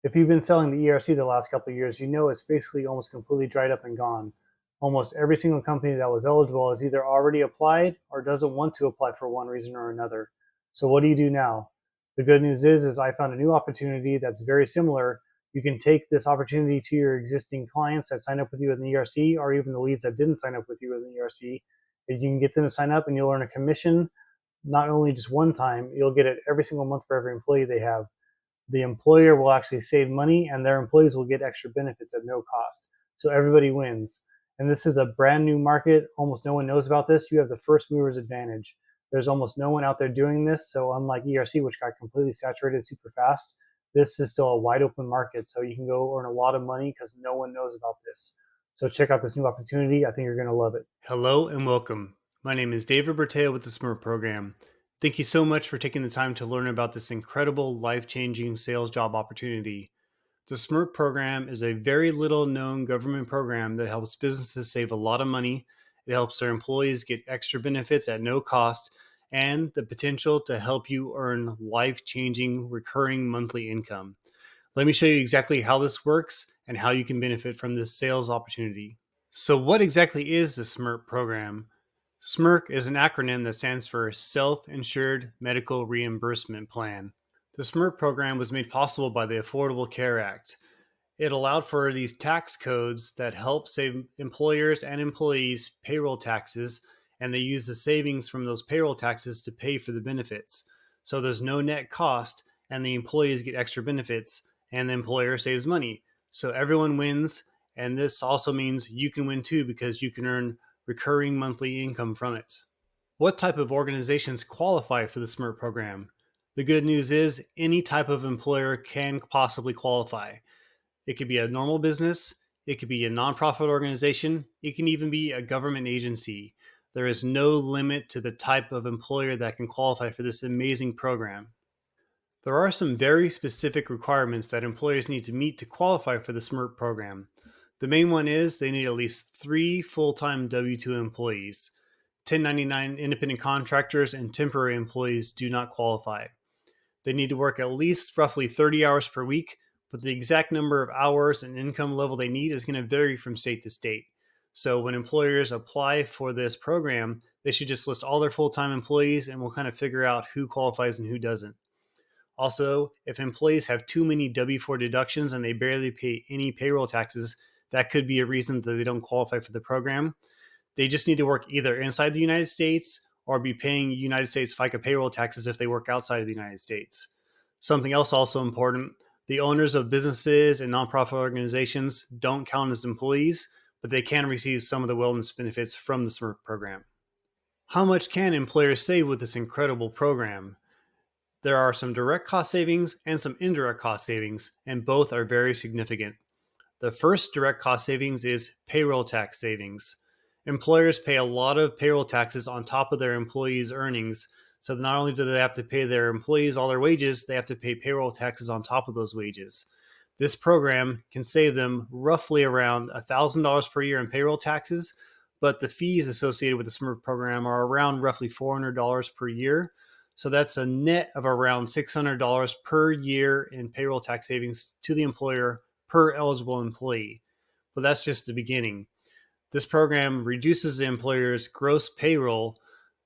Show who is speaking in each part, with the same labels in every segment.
Speaker 1: If you've been selling the ERC the last couple of years, you know it's basically almost completely dried up and gone. Almost every single company that was eligible has either already applied or doesn't want to apply for one reason or another. So what do you do now? The good news is I found a new opportunity that's very similar. You can take this opportunity to your existing clients that sign up with you in the ERC, or even the leads that didn't sign up with you in the ERC. And you can get them to sign up and you'll earn a commission, not only just one time, you'll get it every single month for every employee they have. The employer will actually save money and their employees will get extra benefits at no cost. So everybody wins. And this is a brand new market. Almost no one knows about this. You have the first mover's advantage. There's almost no one out there doing this. So unlike ERC, which got completely saturated super fast, this is still a wide open market. So you can go earn a lot of money because no one knows about this. So check out this new opportunity. I think you're going to love it.
Speaker 2: Hello and welcome. My name is David Berteo with the SIMRP Program. Thank you so much for taking the time to learn about this incredible life-changing sales job opportunity. The SIMRP Program is a very little known government program that helps businesses save a lot of money. It helps their employees get extra benefits at no cost and the potential to help you earn life-changing recurring monthly income. Let me show you exactly how this works and how you can benefit from this sales opportunity. So, what exactly is the SMRP program? SMRP is an acronym that stands for Self Insured Medical Reimbursement Plan. The SMRP program was made possible by the Affordable Care Act. It allowed for these tax codes that help save employers and employees payroll taxes, and they use the savings from those payroll taxes to pay for the benefits. So there's no net cost, and the employees get extra benefits, and the employer saves money. So everyone wins, and this also means you can win too because you can earn recurring monthly income from it. What type of organizations qualify for the SMRP program? The good news is any type of employer can possibly qualify. It could be a normal business, it could be a nonprofit organization, it can even be a government agency. There is no limit to the type of employer that can qualify for this amazing program. There are some very specific requirements that employers need to meet to qualify for the SMRP program. The main one is they need at least 3 full-time W-2 employees. 1099 independent contractors and temporary employees do not qualify. They need to work at least roughly 30 hours per week, but the exact number of hours and income level they need is going to vary from state to state. So when employers apply for this program, they should just list all their full-time employees and we'll kind of figure out who qualifies and who doesn't. Also, if employees have too many W-4 deductions and they barely pay any payroll taxes, that could be a reason that they don't qualify for the program. They just need to work either inside the United States or be paying United States FICA payroll taxes if they work outside of the United States. Something else also important, the owners of businesses and nonprofit organizations don't count as employees, but they can receive some of the wellness benefits from the SMRP program. How much can employers save with this incredible program? There are some direct cost savings and some indirect cost savings, and both are very significant. The first direct cost savings is payroll tax savings. Employers pay a lot of payroll taxes on top of their employees' earnings. So not only do they have to pay their employees all their wages, they have to pay payroll taxes on top of those wages. This program can save them roughly around $1,000 per year in payroll taxes, but the fees associated with the SMRF program are around roughly $400 per year. So that's a net of around $600 per year in payroll tax savings to the employer per eligible employee. But that's just the beginning. This program reduces the employer's gross payroll,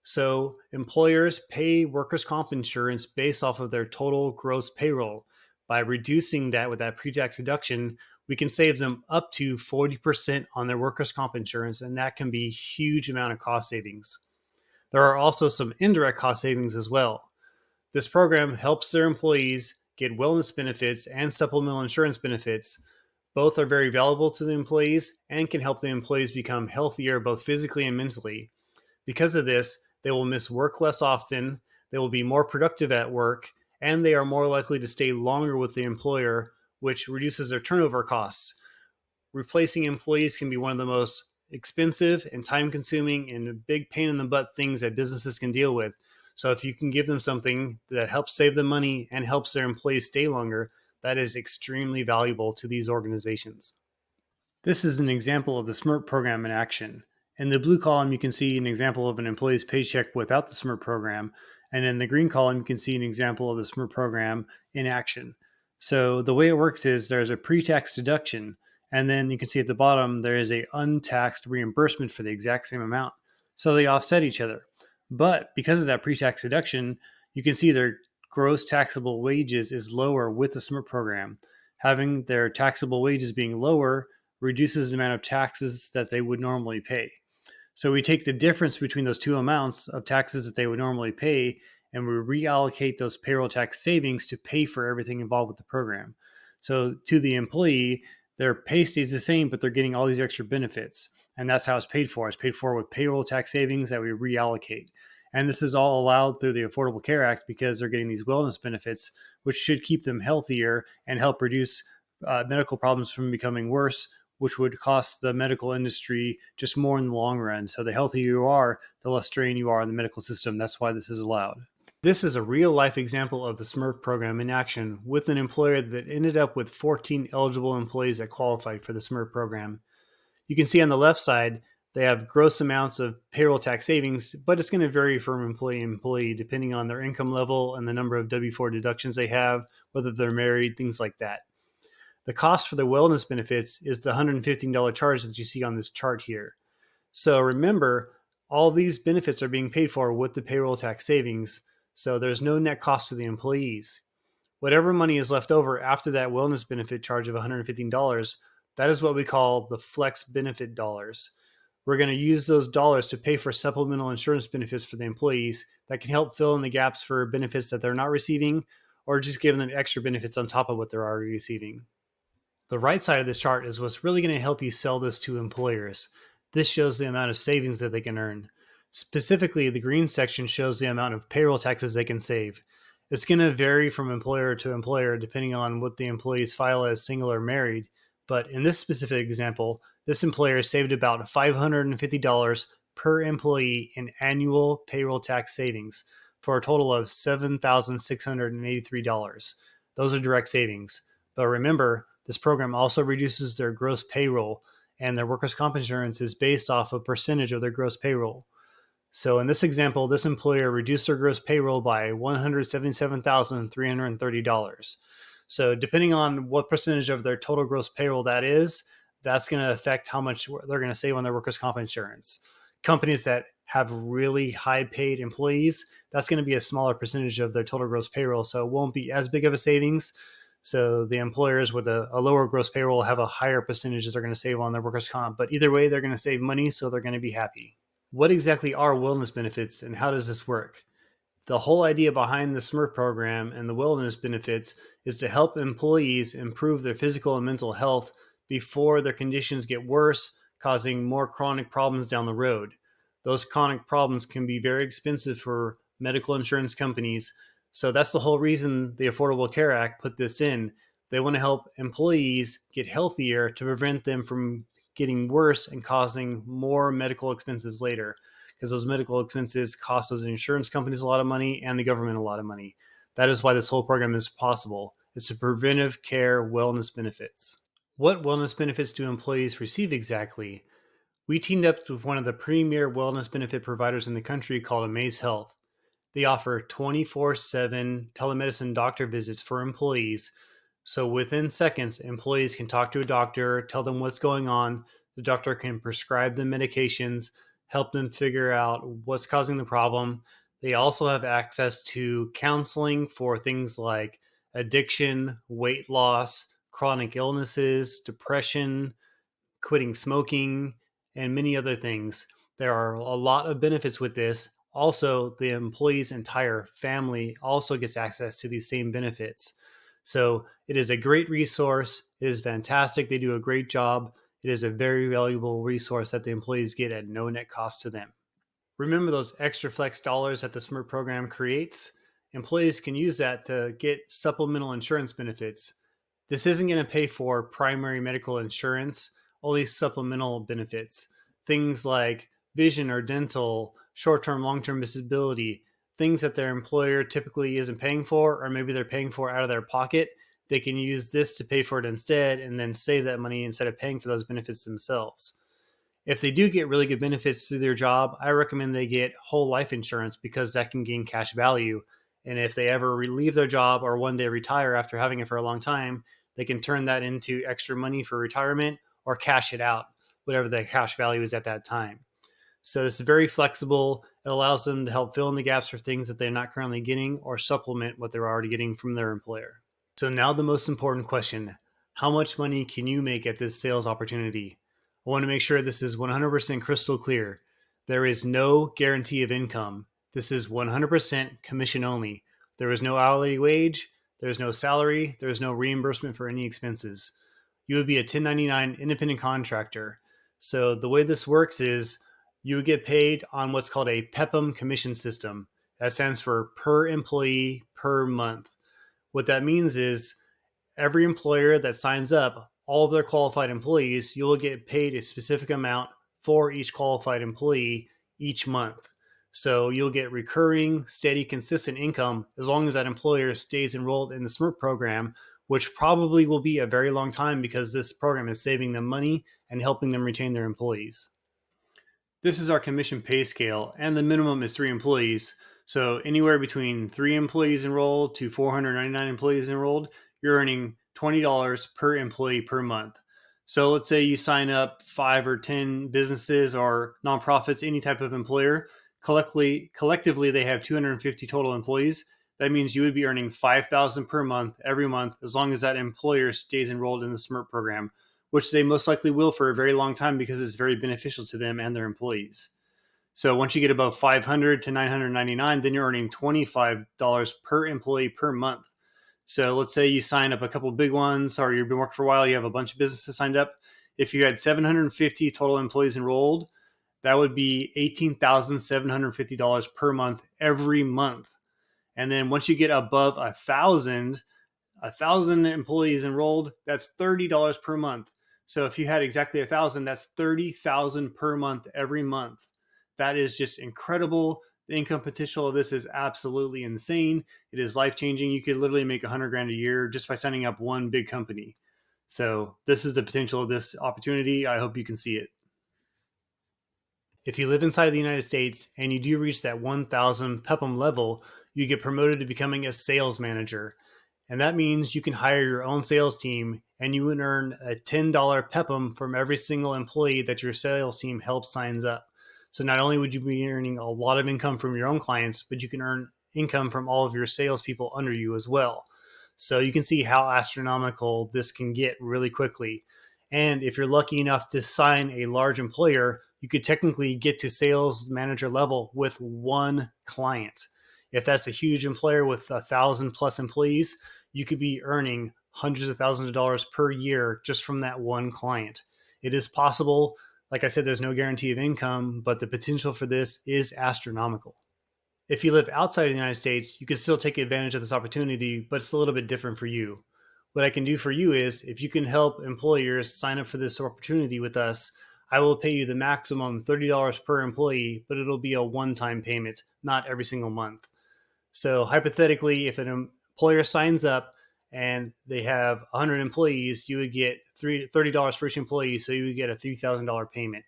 Speaker 2: so employers pay workers' comp insurance based off of their total gross payroll. By reducing that with that pre-tax deduction, we can save them up to 40% on their workers' comp insurance, and that can be a huge amount of cost savings. There are also some indirect cost savings as well. This program helps their employees get wellness benefits and supplemental insurance benefits. Both are very valuable to the employees and can help the employees become healthier both physically and mentally. Because of this, they will miss work less often, they will be more productive at work, and they are more likely to stay longer with the employer, which reduces their turnover costs. Replacing employees can be one of the most expensive and time consuming and a big pain in the butt things that businesses can deal with. So if you can give them something that helps save them money and helps their employees stay longer, that is extremely valuable to these organizations. This is an example of the SMRP program in action. In the blue column, you can see an example of an employee's paycheck without the SMRP program. And in the green column, you can see an example of the SMRP program in action. So the way it works is there's a pre-tax deduction, and then you can see at the bottom there is a untaxed reimbursement for the exact same amount. So they offset each other. But because of that pre-tax deduction, you can see their gross taxable wages is lower with the SMRP program. Having their taxable wages being lower reduces the amount of taxes that they would normally pay. So we take the difference between those two amounts of taxes that they would normally pay, and we reallocate those payroll tax savings to pay for everything involved with the program. So to the employee, their pay stays the same, but they're getting all these extra benefits. And that's how it's paid for. It's paid for with payroll tax savings that we reallocate. And this is all allowed through the Affordable Care Act because they're getting these wellness benefits, which should keep them healthier and help reduce medical problems from becoming worse, which would cost the medical industry just more in the long run. So the healthier you are, the less strain you are on the medical system. That's why this is allowed. This is a real life example of the SMRF program in action with an employer that ended up with 14 eligible employees that qualified for the SMRF program. You can see on the left side, they have gross amounts of payroll tax savings, but it's going to vary from employee to employee depending on their income level and the number of W-4 deductions they have, whether they're married, things like that. The cost for the wellness benefits is the $115 charge that you see on this chart here. So remember, all these benefits are being paid for with the payroll tax savings, so there's no net cost to the employees. Whatever money is left over after that wellness benefit charge of $115, that is what we call the flex benefit dollars. We're going to use those dollars to pay for supplemental insurance benefits for the employees that can help fill in the gaps for benefits that they're not receiving, or just give them extra benefits on top of what they're already receiving. The right side of this chart is what's really going to help you sell this to employers. This shows the amount of savings that they can earn. Specifically, the green section shows the amount of payroll taxes they can save. It's going to vary from employer to employer depending on what the employees file as single or married. But in this specific example, this employer saved about $550 per employee in annual payroll tax savings for a total of $7,683. Those are direct savings. But remember, this program also reduces their gross payroll, and their workers' comp insurance is based off a percentage of their gross payroll. So in this example, this employer reduced their gross payroll by $177,330. So depending on what percentage of their total gross payroll that is, that's going to affect how much they're going to save on their workers' comp insurance. Companies that have really high paid employees, that's going to be a smaller percentage of their total gross payroll. So it won't be as big of a savings. So the employers with a lower gross payroll have a higher percentage that they're going to save on their workers' comp. But either way, they're going to save money, so they're going to be happy. What exactly are wellness benefits and how does this work? The whole idea behind the SMRF program and the wellness benefits is to help employees improve their physical and mental health before their conditions get worse, causing more chronic problems down the road. Those chronic problems can be very expensive for medical insurance companies. So that's the whole reason the Affordable Care Act put this in. They want to help employees get healthier to prevent them from getting worse and causing more medical expenses later, because those medical expenses cost those insurance companies a lot of money and the government a lot of money. That is why this whole program is possible. It's a preventive care wellness benefits. What wellness benefits do employees receive exactly? We teamed up with one of the premier wellness benefit providers in the country called Amaze Health. They offer 24/7 telemedicine doctor visits for employees. So within seconds, employees can talk to a doctor, tell them what's going on. The doctor can prescribe them medications, help them figure out what's causing the problem. They also have access to counseling for things like addiction, weight loss, chronic illnesses, depression, quitting smoking, and many other things. There are a lot of benefits with this. Also, the employee's entire family also gets access to these same benefits. So it is a great resource. It is fantastic. They do a great job. It is a very valuable resource that the employees get at no net cost to them. Remember those extra flex dollars that the SMRF program creates? Employees can use that to get supplemental insurance benefits. This isn't going to pay for primary medical insurance, only supplemental benefits. Things like vision or dental, short-term, long-term disability, things that their employer typically isn't paying for, or maybe they're paying for out of their pocket. They can use this to pay for it instead and then save that money instead of paying for those benefits themselves. If they do get really good benefits through their job, I recommend they get whole life insurance because that can gain cash value. And if they ever leave their job or one day retire after having it for a long time, they can turn that into extra money for retirement or cash it out, whatever the cash value is at that time. So this is very flexible. It allows them to help fill in the gaps for things that they're not currently getting or supplement what they're already getting from their employer. So now the most important question: how much money can you make at this sales opportunity? I want to make sure this is 100% crystal clear. There is no guarantee of income. This is 100% commission only. There is no hourly wage, there's no salary, there's no reimbursement for any expenses. You would be a 1099 independent contractor. So the way this works is you would get paid on what's called a PEPM commission system. That stands for per employee per month. What that means is every employer that signs up, all of their qualified employees, you will get paid a specific amount for each qualified employee each month. So you'll get recurring, steady, consistent income as long as that employer stays enrolled in the SMRP program, which probably will be a very long time because this program is saving them money and helping them retain their employees. This is our commission pay scale, and the minimum is 3 employees. So anywhere between 3 employees enrolled to 499 employees enrolled, you're earning $20 per employee per month. So let's say you sign up 5 or 10 businesses or nonprofits, any type of employer. Collectively, they have 250 total employees. That means you would be earning $5,000 per month every month as long as that employer stays enrolled in the SMRP program, which they most likely will for a very long time because it's very beneficial to them and their employees. So once you get above 500 to 999, then you're earning $25 per employee per month. So let's say you sign up a couple of big ones, or you've been working for a while, you have a bunch of businesses signed up. If you had 750 total employees enrolled, that would be $18,750 per month every month. And then once you get above 1,000 employees enrolled, that's $30 per month. So if you had exactly 1,000, that's 30,000 per month every month. That is just incredible. The income potential of this is absolutely insane. It is life-changing. You could literally make 100 grand a year just by signing up one big company. So this is the potential of this opportunity. I hope you can see it. If you live inside of the United States and you do reach that 1,000 PEPM level, you get promoted to becoming a sales manager. And that means you can hire your own sales team and you would earn a $10 PEPM from every single employee that your sales team helps signs up. So not only would you be earning a lot of income from your own clients, but you can earn income from all of your salespeople under you as well. So you can see how astronomical this can get really quickly. And if you're lucky enough to sign a large employer, you could technically get to sales manager level with one client. If that's a huge employer with 1,000 plus employees, you could be earning hundreds of thousands of dollars per year just from that one client. It is possible. Like I said, there's no guarantee of income, but the potential for this is astronomical. If you live outside of the United States, you can still take advantage of this opportunity, but it's a little bit different for you. What I can do for you is if you can help employers sign up for this opportunity with us, I will pay you the maximum $30 per employee, but it'll be a one-time payment, not every single month. So hypothetically, if an employer signs up and they have 100 employees, you would get $30 for each employee, so you would get a $3,000 payment.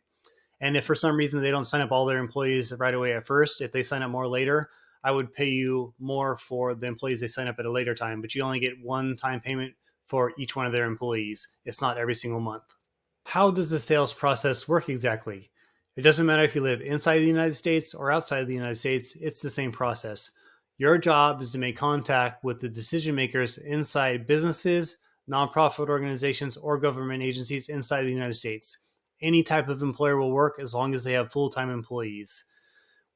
Speaker 2: And if for some reason they don't sign up all their employees right away at first, if they sign up more later, I would pay you more for the employees they sign up at a later time, but you only get one-time payment for each one of their employees. It's not every single month. How does the sales process work exactly? It doesn't matter if you live inside the United States or outside of the United States, it's the same process. Your job is to make contact with the decision makers inside businesses, nonprofit organizations, or government agencies inside the United States. Any type of employer will work as long as they have full-time employees.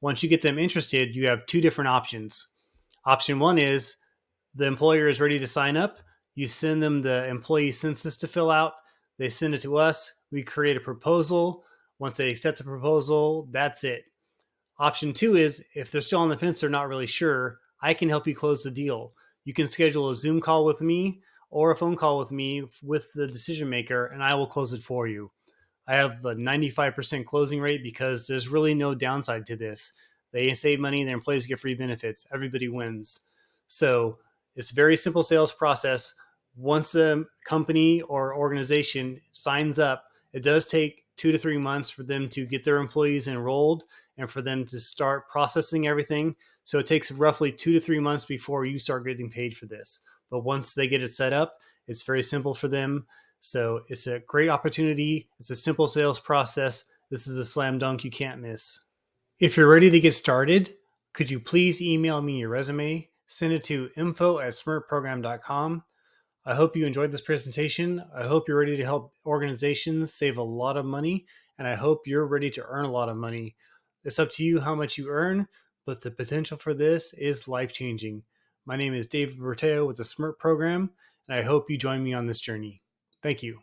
Speaker 2: Once you get them interested, you have two different options. Option one is the employer is ready to sign up. You send them the employee census to fill out. They send it to us. We create a proposal. Once they accept the proposal, that's it. Option two is if they're still on the fence, they're not really sure, I can help you close the deal. You can schedule a Zoom call with me or a phone call with me with the decision maker, and I will close it for you. I have a 95% closing rate because there's really no downside to this. They save money and their employees get free benefits. Everybody wins. So it's a very simple sales process. Once a company or organization signs up, it does take 2 to 3 months for them to get their employees enrolled and for them to start processing everything. So it takes roughly 2 to 3 months before you start getting paid for this. But once they get it set up, it's very simple for them. So it's a great opportunity. It's a simple sales process. This is a slam dunk you can't miss. If you're ready to get started, could you please email me your resume? Send it to info@smrpprogram.com. I hope you enjoyed this presentation. I hope you're ready to help organizations save a lot of money, and I hope you're ready to earn a lot of money. It's up to you how much you earn, but the potential for this is life-changing. My name is David Berteo with the SMRP Program, and I hope you join me on this journey. Thank you.